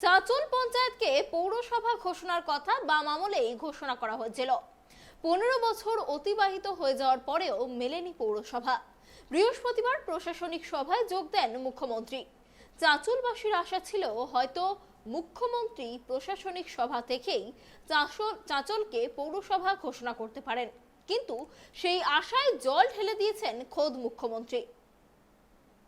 চাঁচল পঞ্চায়েতকে পৌরসভা ঘোষণার কথা বাম আমলেই ঘোষণা করা হয়েছিল। 15 বছর অতিবাহিত হয়ে যাওয়ার পরেও মেলেনি পৌরসভা। বৃহস্পতিবার প্রশাসনিক সভায় যোগ দেন মুখ্যমন্ত্রী। চাঁচলবাসীর আশা ছিল হয়তো মুখ্যমন্ত্রী প্রশাসনিক সভা থেকেই চাঁচলকে পৌরসভা ঘোষণা করতে পারেন, কিন্তু সেই আশায় জল ঢেলে দিয়েছেন খোদ মুখ্যমন্ত্রী।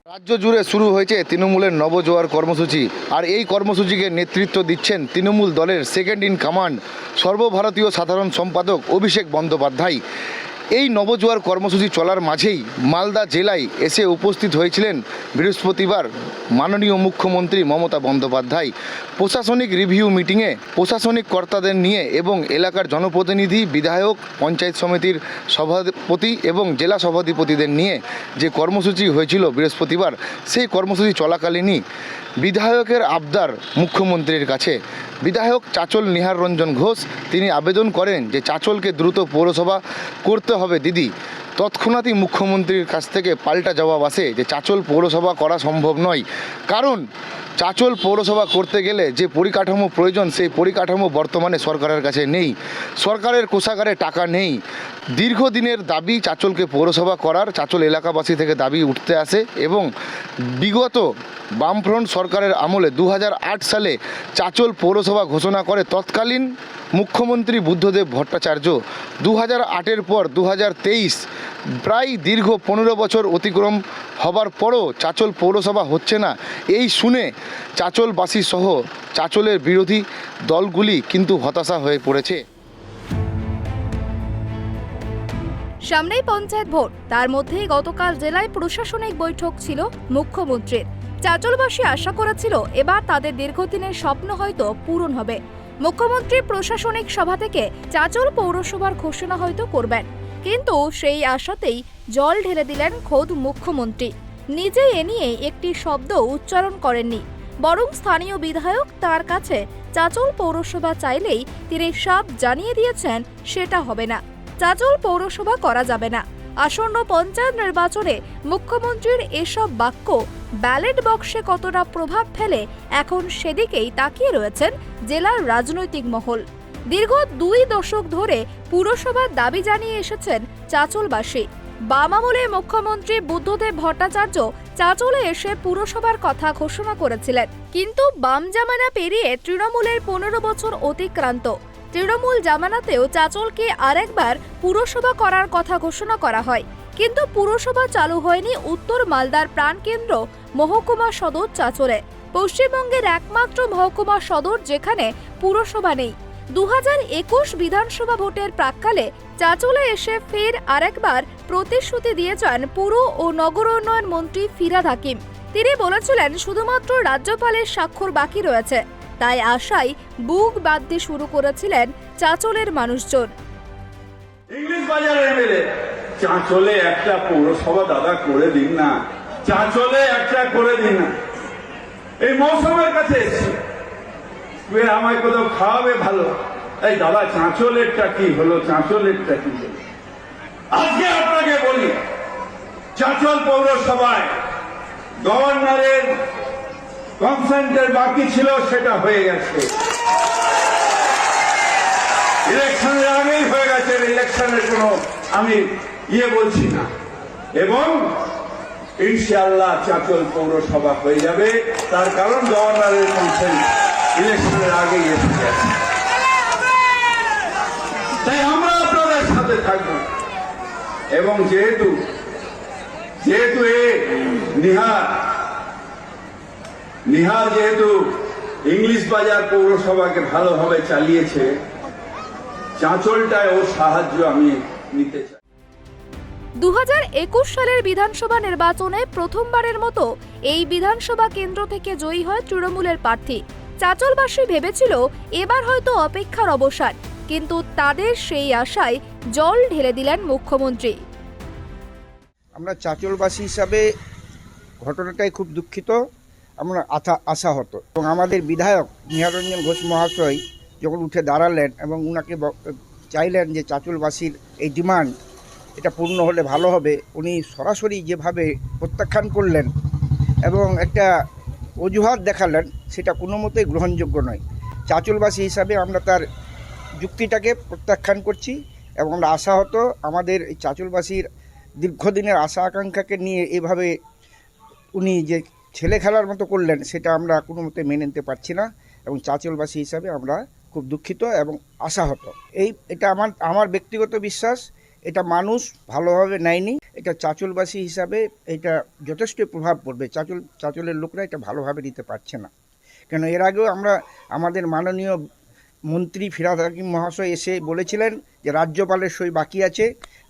রাজ্য জুড়ে শুরু হয়েছে তৃণমূলের নবজোয়ার কর্মসূচি, আর এই কর্মসূচিকে নেতৃত্ব দিচ্ছেন তৃণমূল দলের সেকেন্ড ইন কমান্ড সর্বভারতীয় সাধারণ সম্পাদক অভিষেক বন্দ্যোপাধ্যায়। এই নবজোয়ার কর্মসূচি চলার মাঝেই মালদা জেলায় এসে উপস্থিত হয়েছিলেন বৃহস্পতিবার মাননীয় মুখ্যমন্ত্রী মমতা বন্দ্যোপাধ্যায়। প্রশাসনিক রিভিউ মিটিংয়ে প্রশাসনিক কর্তাদের নিয়ে এবং এলাকার জনপ্রতিনিধি, বিধায়ক, পঞ্চায়েত সমিতির সভাপতি এবং জেলা সভাধিপতিদের নিয়ে যে কর্মসূচি হয়েছিল বৃহস্পতিবার, সেই কর্মসূচি চলাকালীনই বিধায়কের আবদার মুখ্যমন্ত্রীর কাছে। বিধায়ক চাঁচল নিহার রঞ্জন ঘোষ তিনি আবেদন করেন যে চাঁচলকে দ্রুত পৌরসভা করতে হবে দিদি। তৎক্ষণাৎই মুখ্যমন্ত্রীর কাছ থেকে পাল্টা জবাব আসে যে চাঁচল পৌরসভা করা সম্ভব নয়, কারণ চাঁচল পৌরসভা করতে গেলে যে পরিকাঠামো প্রয়োজন সেই পরিকাঠামো বর্তমানে সরকারের কাছে নেই, সরকারের কোষাগারে টাকা নেই। দীর্ঘদিনের দাবি চাঁচলকে পৌরসভা করার চাঁচল এলাকাবাসী থেকে দাবি উঠতে আসে এবং বিগত বামফ্রন্ট সরকারের আমলে 2008 সালে চাঁচল পৌরসভা ঘোষণা করে তৎকালীন মুখ্যমন্ত্রী বুদ্ধদেব ভট্টাচার্য। 2008-এর পর 2023 প্রায় দীর্ঘ 15 বছর অতিক্রম হবার পরও চাঁচল পৌরসভা হচ্ছে না। এই শুনে চাঁচলবাসী সহ চাঁচলের বিরোধী দলগুলি কিন্তু হতাশা হয়ে পড়েছে। সামনেই পঞ্চায়েত ভোট, তার মধ্যেই গতকাল জেলায় প্রশাসনিক বৈঠক ছিল মুখ্যমন্ত্রীর। চাঁচলবাসী আশা করেছিল এবার তাদের দীর্ঘদিনের স্বপ্ন হয়তো পূরণ হবে। মুখ্যমন্ত্রী প্রশাসনিক সভা থেকে চাঁচল পৌরসভার ঘোষণা হয়তো করবেন, কিন্তু সেই আশাতেই জল ঢেলে দিলেন খোদ মুখ্যমন্ত্রী। নিজে এ নিয়ে একটি শব্দ উচ্চারণ করেননি, বরং স্থানীয় বিধায়ক তার কাছে চাঁচল পৌরসভা চাইলেই তিনি সাফ জানিয়ে দিয়েছেন সেটা হবে না, চাঁচল পৌরসভা করা যাবে না। আসন্ন পঞ্চায়েত নির্বাচনে মুখ্যমন্ত্রীর এসব বাক্য ব্যালট বক্সে কতটা প্রভাব ফেলে এখন সেদিকেই তাকিয়ে রয়েছেন জেলার রাজনৈতিক মহল। দীর্ঘ 2 দশক ধরে পুরসভার দাবি জানিয়ে এসেছেন চাঁচলবাসী। বাম আমলে মুখ্যমন্ত্রী বুদ্ধদেব ভট্টাচার্য চাঁচলে এসে পুরসভার কথা ঘোষণা করেছিলেন, কিন্তু বাম জামানা পেরিয়ে তৃণমূলের 15 বছর অতিক্রান্ত। তৃণমূল জামানাতেও চাঁচলকে আরেকবার পুরসভা করার কথা ঘোষণা করা হয়, কিন্তু পুরসভা চালু হয়নি উত্তর মালদার প্রাণকেন্দ্র মহকুমা সদর চাঁচলে, পশ্চিমবঙ্গের একমাত্র মহকুমা সদর যেখানে পুরসভা নেই। 2021 বিধানসভা ভোটের প্রাক্কালে চাঁচলে এসে ফের আরেকবার প্রতিশ্রুতি দিয়ে যান পুর ও নগর উন্নয়ন মন্ত্রী ফিরহাদ হাকিম। তিনি বলেছিলেন শুধুমাত্র রাজ্যপালের স্বাক্ষর বাকি রয়েছে, তাই আশায় বুক বাঁধতে শুরু করেছিলেন চাঁচলের মানুষজন। ইংলিশ বাজারের এমএলএ চাঁচলে একটা পৌরসভা দাদা করে দিন না, চাঁচলে একটা করে দিন না। এই মৌসুমের কাছে এসছে, আমায় কোথাও খাওয়াবে ভালো, এই দাদা চাঁচলেরটা কি হলো, চাঁচলেরটা কি হলো। আজকে আপনাকে বলি, চাঁচল পৌরসভায় গভর্নরের কনসেন্টের বাকি ছিল, সেটা হয়ে গেছে, ইলেকশনের আগেই হয়ে গেছে। ইলেকশনের কোনো আমি বলছি না, এবং ইনশাআল্লাহ চাঁচল পৌরসভা হয়ে যাবে, তার কারণ গভর্নরের কনসেন্ট ইলেকশনের আগেই এসে গেছে। তাই আমরা আপনাদের সাথে থাকবো, এবং যেহেতু নিহার যেহেতু ইংলিশ বাজার পৌরসভাকে ভালোভাবে চালিয়েছে, চাঁচলটায় ওর সাহায্য আমি নিতে চাই। 2021 সালের বিধানসভা নির্বাচনে প্রথমবারের মতো এই বিধানসভা কেন্দ্র থেকে জয়ী হয় তৃণমূলের প্রার্থী। চাঁচলবাসী ভেবেছিল এবার হয়তো অপেক্ষার অবসান, কিন্তু তাদের সেই আশায় জল ঢেলে দিলেন মুখ্যমন্ত্রী। আমরা চাঁচলবাসী হিসাবে ঘটনাটাই খুব দুঃখিত, আমরা আশাহত, এবং আমাদের বিধায়ক নিহার রঞ্জন ঘোষ মহাশয় যখন উঠে দাঁড়ালেন এবং উনাকে চাইলেন যে চাঁচলবাসীর এই ডিমান্ড এটা পূর্ণ হলে ভালো হবে, উনি সরাসরি যেভাবে প্রত্যাখ্যান করলেন এবং একটা অজুহাত দেখালেন সেটা কোনো মতেই গ্রহণযোগ্য নয়। চাঁচলবাসী হিসাবে আমরা তার যুক্তিটাকে প্রত্যাখ্যান করছি এবং আমরা আশাহত। আমাদের এই চাঁচলবাসীর দীর্ঘদিনের আশা আকাঙ্ক্ষাকে নিয়ে এভাবে উনি যে ছেলে খেলার মতো করলেন সেটা আমরা কোনো মতে মেনে নিতে পারছি না এবং চাঁচলবাসী হিসাবে আমরা খুব দুঃখিত এবং আশাহত। এটা আমার ব্যক্তিগত বিশ্বাস, এটা মানুষ ভালোভাবে নেয়নি। এটা চাঁচলবাসী হিসাবে এটা যথেষ্ট প্রভাব পড়বে। চাঁচলের লোকরা এটা ভালোভাবে নিতে পারছে না। কেন এর আগেও আমরা আমাদের মাননীয় মন্ত্রী ফিরহাদ হাকিম মহাশয় এসে বলেছিলেন যে রাজ্যপালের সই বাকি আছে।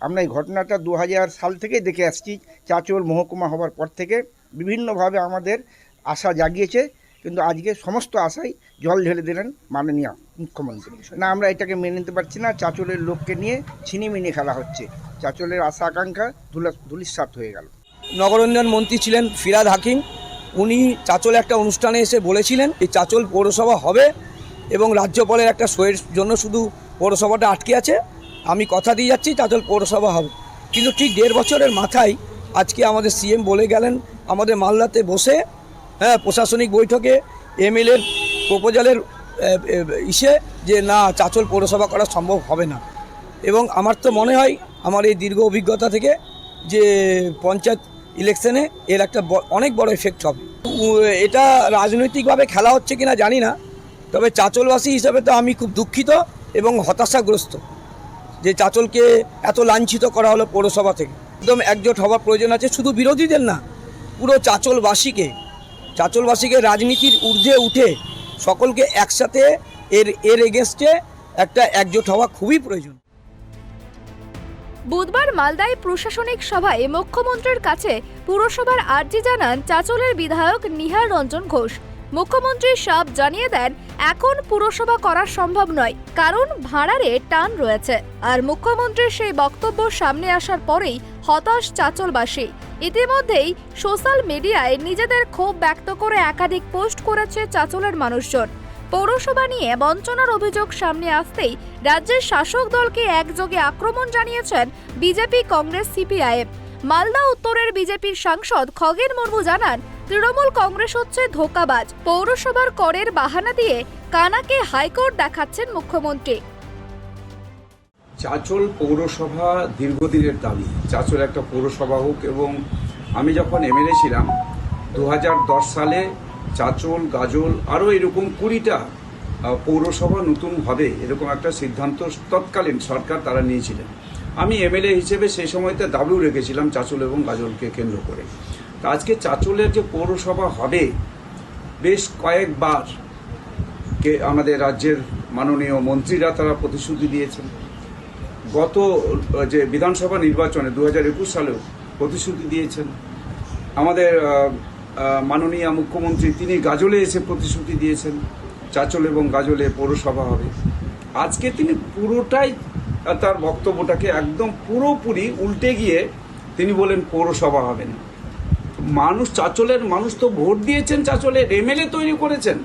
আমরা এই ঘটনাটা 2000 সাল থেকে দেখে আসছি। চাঁচল মহকুমা হওয়ার পর থেকে বিভিন্নভাবে আমাদের আশা জাগিয়েছে, কিন্তু আজকে সমস্ত আশাই জল ঢেলে দিলেন মাননীয় মুখ্যমন্ত্রী। না, আমরা এটাকে মেনে নিতে পারছি না। চাঁচলের লোককে নিয়ে ছিনিমিনি খেলা হচ্ছে। চাঁচলের আশা আকাঙ্ক্ষা ধূলিসাৎ হয়ে গেল। নগর উন্নয়ন মন্ত্রী ছিলেন ফিরহাদ হাকিম। উনি চাঁচলে একটা অনুষ্ঠানে এসে বলেছিলেন এই চাঁচল পৌরসভা হবে এবং রাজ্যপালের একটা সইয়ের জন্য শুধু পৌরসভাটা আটকে আছে। আমি কথা দিয়ে যাচ্ছি চাঁচল পৌরসভা হবে, কিন্তু ঠিক 1.5 বছরের মাথায় আজকে আমাদের সিএম বলে গেলেন আমাদের মালদাতে বসে প্রশাসনিক বৈঠকে এমএলএর প্রপোজালের যে না চাঁচল পৌরসভা করা সম্ভব হবে না। এবং আমার তো মনে হয় আমার এই দীর্ঘ অভিজ্ঞতা থেকে যে পঞ্চায়েত ইলেকশনে এর একটা অনেক বড় এফেক্ট হবে। এটা রাজনৈতিকভাবে খেলা হচ্ছে কিনা জানি না, তবে চাঁচলবাসী হিসেবে তো আমি খুব দুঃখিত এবং হতাশাগ্রস্ত যে চাঁচলকে এত লাঞ্ছিত করা হলো পৌরসভা থেকে। একদম একজোট হওয়ার প্রয়োজন আছে, শুধু বিরোধীদের না, পুরো চাঁচলবাসীকে রাজনীতির ঊর্ধ্বে উঠে সকলকে একসাথে এর এগেনস্টে একটা একজোট হওয়া খুবই প্রয়োজন। বুধবার মালদায় প্রশাসনিক সভায় মুখ্যমন্ত্রীর কাছে পুরসভার আর্জি জানান চাঁচলের বিধায়ক নিহার রঞ্জন ঘোষ। মুখ্যমন্ত্রী সাফ জানিয়ে দেন এখন পুরসভা করা সম্ভব নয়, কারণ ভাড়ারে টান রয়েছে। আর মুখ্যমন্ত্রীর সেই বক্তব্য সামনে আসার পরেই হতাশ চাঁচলবাসী। ইতিমধ্যেই সোশ্যাল মিডিয়ায় নিজেদের ক্ষোভ ব্যক্ত করে একাধিক পোস্ট করেছে চাঁচলের মানুষজন। পৌরসভা নিয়ে বঞ্চনার অভিযোগ সামনে আসতেই রাজ্যের শাসক দলকে একযোগে আক্রমণ জানিয়েছেন বিজেপি, কংগ্রেস, সিপিআইএম। মালদা উত্তরের বিজেপির সাংসদ খগেন মুর্মু জানান তৃণমূল কংগ্রেস হচ্ছে ধোঁকাবাজ। পৌরসভার করের বাহানা দিয়ে কানাকে হাইকোর্ট দেখাচ্ছেন মুখ্যমন্ত্রী। চাঁচল পৌরসভা দীর্ঘদিনের দাবি, চাঁচল একটা পৌরসভা হোক। এবং আমি যখন এমএলএ ছিলাম 2010 সালে চাঁচল, গাজল আরও এরকম 20টা পৌরসভা নতুন হবে এরকম একটা সিদ্ধান্ত তৎকালীন সরকার তারা নিয়েছিলেন। আমি এমএলএ হিসেবে সেই সময়তে দাবিও রেখেছিলাম চাঁচল এবং গাজলকে কেন্দ্র করে। তা আজকে চাঁচলের যে পৌরসভা হবে, বেশ কয়েকবার আমাদের রাজ্যের মাননীয় মন্ত্রীরা তারা প্রতিশ্রুতি দিয়েছেন। গত যে বিধানসভা নির্বাচনে 2021 সালেও প্রতিশ্রুতি দিয়েছেন। আমাদের মাননীয় মুখ্যমন্ত্রী তিনি গাজলে এসে প্রতিশ্রুতি দিয়েছেন চাঁচল এবং গাজলে পৌরসভা হবে। আজকে তিনি পুরোটাই তার বক্তব্যটাকে একদম পুরোপুরি উল্টে গিয়ে তিনি বলেন পৌরসভা হবে না। মানুষ, চাঁচলের মানুষ তো ভোট দিয়েছেন, চাঁচলের এমএলএ তৈরি করেছেন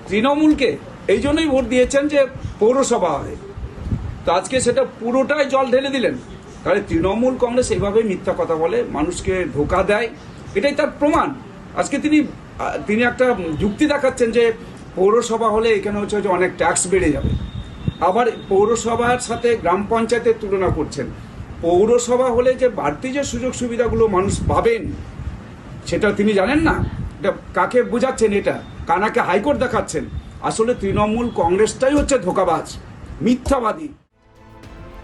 তৃণমূলকে, এই জন্যই ভোট দিয়েছেন যে পৌরসভা হবে। তো আজকে সেটা পুরোটাই জল ঢেলে দিলেন। তাহলে তৃণমূল কংগ্রেস এইভাবে মিথ্যা কথা বলে, মানুষকে ধোঁকা দেয়, এটাই তার প্রমাণ। আজকে তিনি একটা যুক্তি দেখাচ্ছেন যে পৌরসভা হলে এখানে হচ্ছে যে অনেক ট্যাক্স বেড়ে যাবে। আবার পৌরসভার সাথে গ্রাম পঞ্চায়েতের তুলনা করছেন। পৌরসভা হলে যে বাড়তি যে সুযোগ সুবিধাগুলো মানুষ পাবেন সেটা তিনি জানেন না। এটা কাকে বোঝাচ্ছেন? এটা কানাকে হাইকোর্ট দেখাচ্ছেন। আসলে তৃণমূল কংগ্রেসটাই হচ্ছে ধোঁকাবাজ, মিথ্যাবাদী।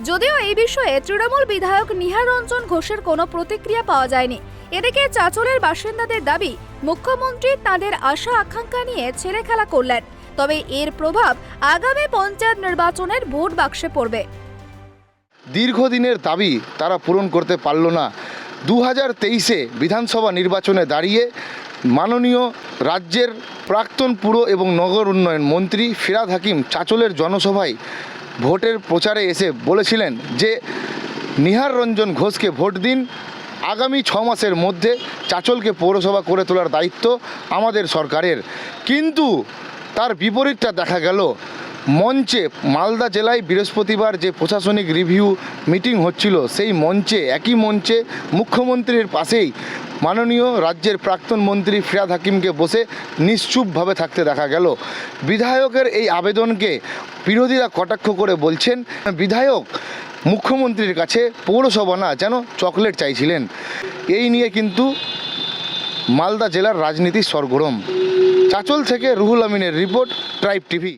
যদিও এই বিষয়ে তৃণমূল বিধায়ক নিহার রঞ্জন ঘোষের কোনো প্রতিক্রিয়া পাওয়া যায়নি। এদিকে চাঁচলের বাসিন্দাদের দাবি মুখ্যমন্ত্রী তাদের আশা আকাঙ্ক্ষা নিয়ে ছেলে খেলা করলেন, তবে এর প্রভাব আগামী পঞ্চায়েত নির্বাচনের ভোট বাক্সে পড়বে। দীর্ঘদিনের দাবি তারা পূরণ করতে পারল না। 2023-এ বিধানসভা নির্বাচনে দাঁড়িয়ে মাননীয় রাজ্যের প্রাক্তন পুর এবং নগর উন্নয়ন মন্ত্রী ফিরহাদ হাকিম চাঁচলের জনসভায় ভোটের প্রচারে এসে বলেছিলেন যে নিহার রঞ্জন ঘোষকে ভোট দিন, আগামী 6 মাসের মধ্যে চাঁচলকে পৌরসভা করে তোলার দায়িত্ব আমাদের সরকারের। কিন্তু তার বিপরীতটা দেখা গেল। মঞ্চে মালদা জেলায় বৃহস্পতিবার যে প্রশাসনিক রিভিউ মিটিং হচ্ছিল, সেই মঞ্চে, একই মঞ্চে মুখ্যমন্ত্রীর পাশেই মাননীয় রাজ্যের প্রাক্তন মন্ত্রী ফিরহাদ হাকিমকে বসে নিশ্চুপভাবে থাকতে দেখা গেল। বিধায়কের এই আবেদনকে বিরোধীরা কটাক্ষ করে বলছেন, বিধায়ক মুখ্যমন্ত্রীর কাছে পৌরসভা না যেন চকলেট চাইছিলেন। এই নিয়ে কিন্তু মালদা জেলার রাজনীতি সরগরম। চাচল থেকে রুহুল আমিনের রিপোর্ট, ট্রাইব টিভি।